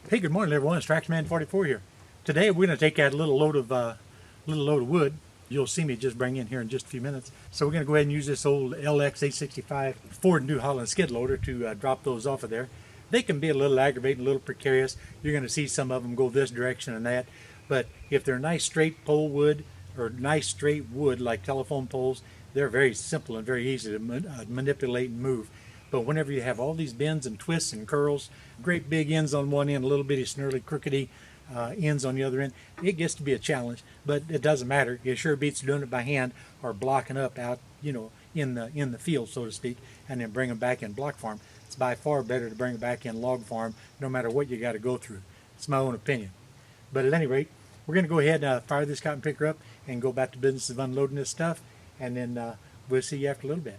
Hey, good morning, everyone. It's TractorMan44 here. Today we're going to take that little load of wood. You'll see me just bring in here in just a few minutes. So we're going to go ahead and use this old LX865 Ford New Holland skid loader to drop those off of there. They can be a little aggravating, a little precarious. You're going to see some of them go this direction and that. But if they're nice straight pole wood or nice straight wood like telephone poles, they're very simple and very easy to manipulate and move. But whenever you have all these bends and twists and curls, great big ends on one end, a little bitty snarly crookedy ends on the other end, it gets to be a challenge. But it doesn't matter. It sure beats doing it by hand or blocking up out, in the field, so to speak, and then bring them back in block form. It's by far better to bring them back in log form, no matter what you got to go through. It's my own opinion. But at any rate, we're going to go ahead and fire this cotton picker up and go back to business of unloading this stuff, and then we'll see you after a little bit.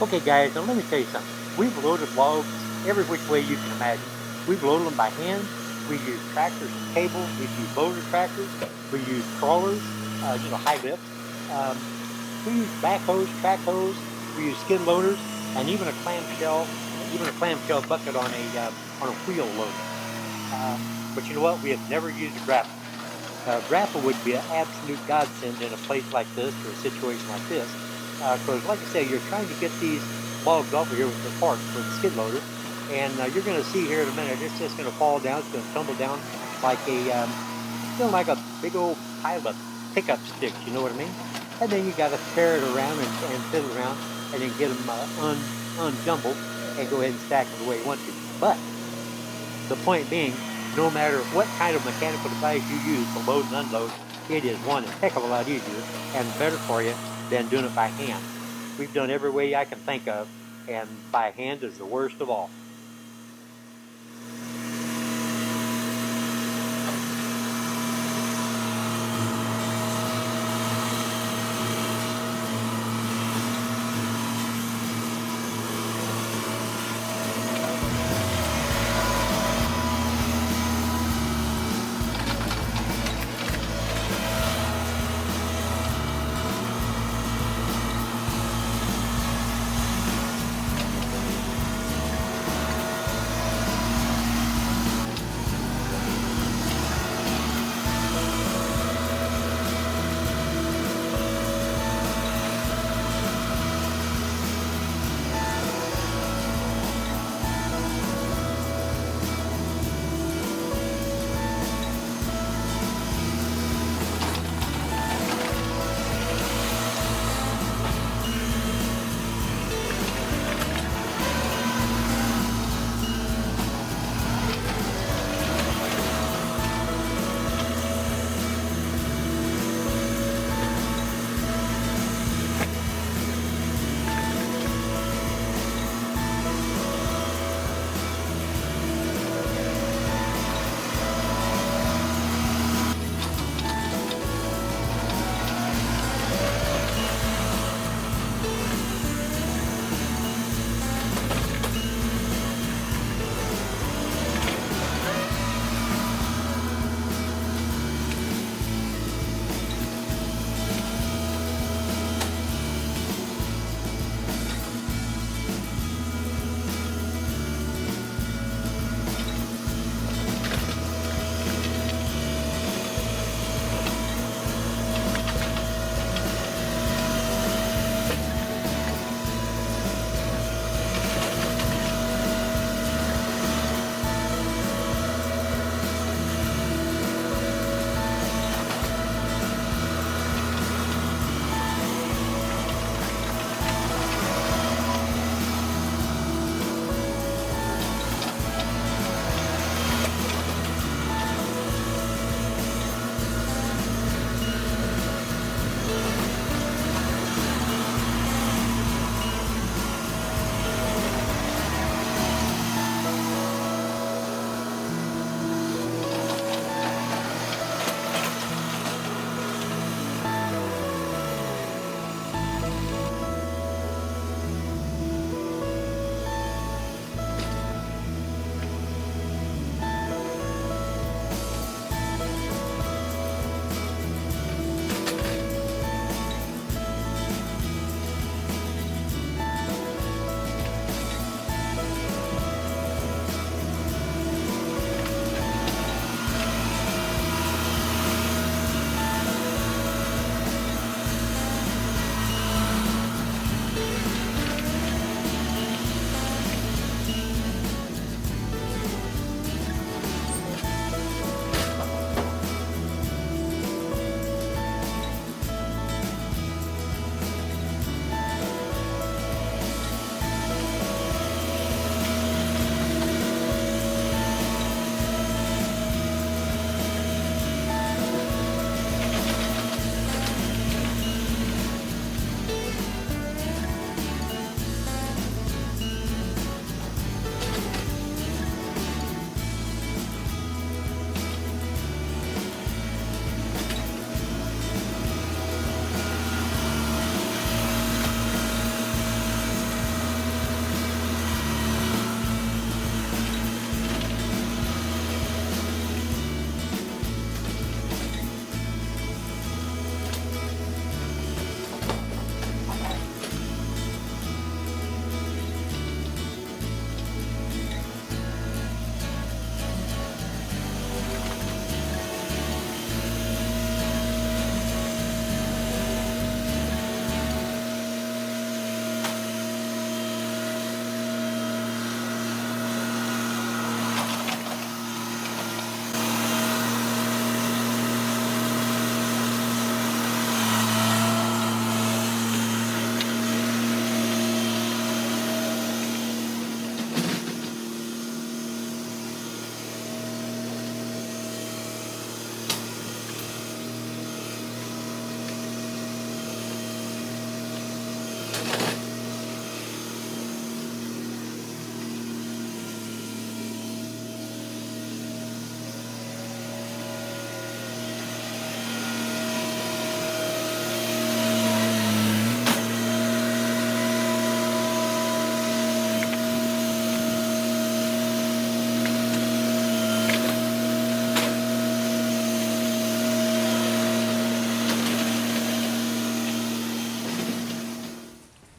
Okay guys, now let me tell you something. We've loaded logs every which way you can imagine. We've loaded them by hand. We use tractors and cables. We use loader tractors. We use crawlers, high lifts. We use backhoes, track hoes. We use skid loaders, and even a clamshell bucket on a wheel loader. But you know what? We have never used a grapple. Grapple would be an absolute godsend in a place like this or a situation like this. Because like I say, you're trying to get these logs off of here with the parts for the skid loader, and you're going to see here in a minute, it's just going to fall down, it's going to tumble down like like a big old pile of pickup sticks, you know what I mean? And then you got to tear it around and fiddle around, and then get them unjumbled and go ahead and stack them the way you want to. But the point being, no matter what kind of mechanical device you use to load and unload, it is one heck of a lot easier and better for you than doing it by hand. We've done every way I can think of, and by hand is the worst of all.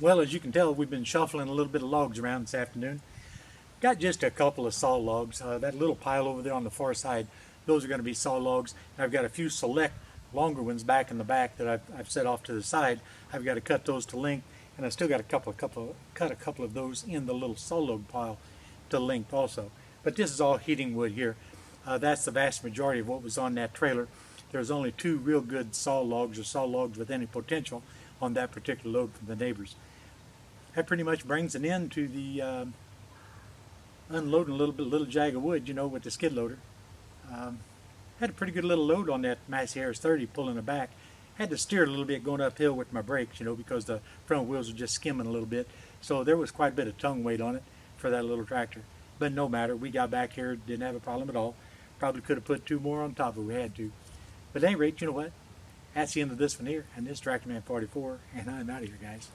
Well, as you can tell, we've been shuffling a little bit of logs around this afternoon. Got just a couple of saw logs. That little pile over there on the far side, those are going to be saw logs. And I've got a few select longer ones back in the back that I've set off to the side. I've got to cut those to length, and I still got cut a couple of those in the little saw log pile to length also. But this is all heating wood here. That's the vast majority of what was on that trailer. There's only 2 real good saw logs or saw logs with any potential on that particular load from the neighbors. That pretty much brings an end to the unloading a little jag of wood, you know, with the skid loader. Had a pretty good little load on that Masseyharris 30 pulling it back. Had to steer a little bit going uphill with my brakes, you know, because the front wheels were just skimming a little bit. So there was quite a bit of tongue weight on it for that little tractor. But no matter, we got back here, didn't have a problem at all. Probably could have put 2 more on top if we had to. But at any rate, you know what? That's the end of this one here, and this Tractor Man 44, and I'm out of here, guys.